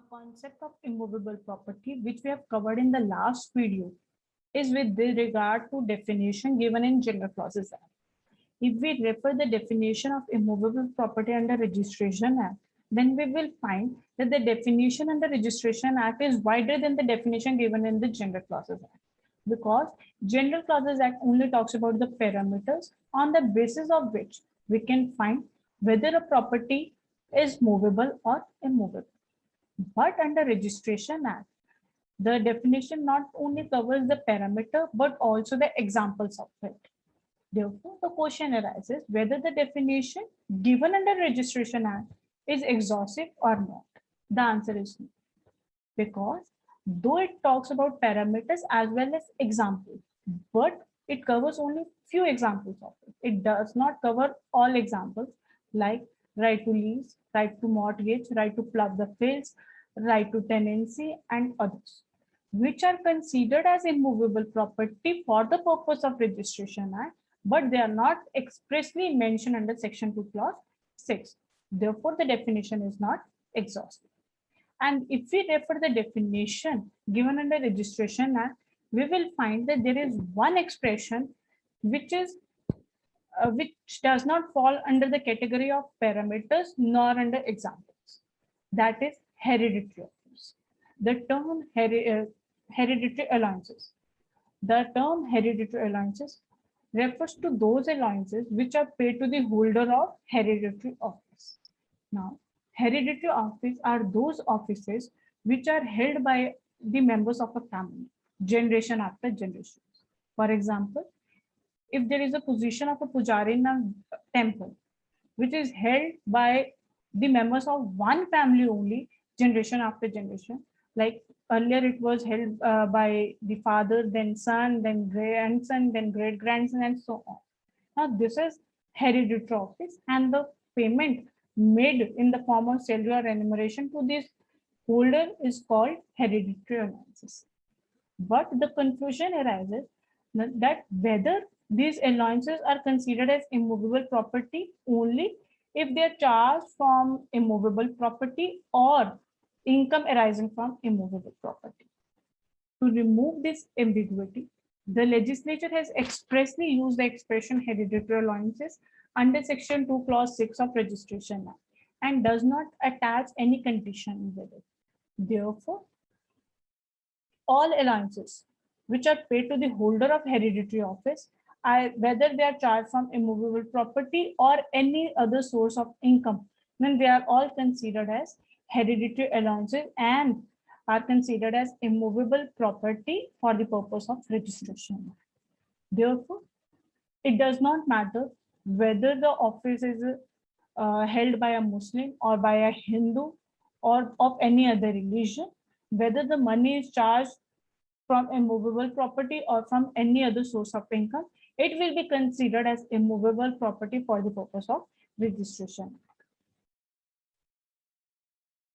concept of immovable property, which we have covered in the last video, is with regard to definition given in General Clauses Act. If we refer the definition of immovable property under Registration Act, then we will find that the definition under Registration Act is wider than the definition given in the General Clauses Act. Because General Clauses Act only talks about the parameters on the basis of which we can find whether a property is movable or immovable. But under Registration Act, the definition not only covers the parameter but also the examples of it. Therefore, the question arises whether the definition given under Registration Act is exhaustive or not. The answer is no. Because though it talks about parameters as well as examples, but it covers only few examples of it. It does not cover all examples like right to lease, right to mortgage, right to plough the fields, right to tenancy, and others, which are considered as immovable property for the purpose of Registration Act, but they are not expressly mentioned under Section 2, Clause 6. Therefore, the definition is not exhaustive. And if we refer the definition given under Registration Act, we will find that there is one expression which does not fall under the category of parameters nor under examples. That is hereditary offers. The term hereditary allowances. The term hereditary allowances refers to those allowances which are paid to the holder of hereditary office. Now, hereditary office are those offices which are held by the members of a family, generation after generation. For example, if there is a position of a pujari in a temple, which is held by the members of one family only, generation after generation, like earlier it was held by the father, then son, then grandson, then great grandson, and so on. Now, this is hereditary office, and the payment made in the form of salary or remuneration to this holder is called hereditary allowances. But the confusion arises that whether these allowances are considered as immovable property only if they are charged from immovable property or income arising from immovable property. To remove this ambiguity, the legislature has expressly used the expression hereditary allowances under Section 2, Clause 6 of Registration Act and does not attach any condition with it. Therefore, all allowances which are paid to the holder of hereditary office, whether they are charged from immovable property or any other source of income, then they are all considered as hereditary allowances and are considered as immovable property for the purpose of registration. Therefore, it does not matter whether the office is held by a Muslim or by a Hindu or of any other religion, whether the money is charged from immovable property or from any other source of income, it will be considered as immovable property for the purpose of registration.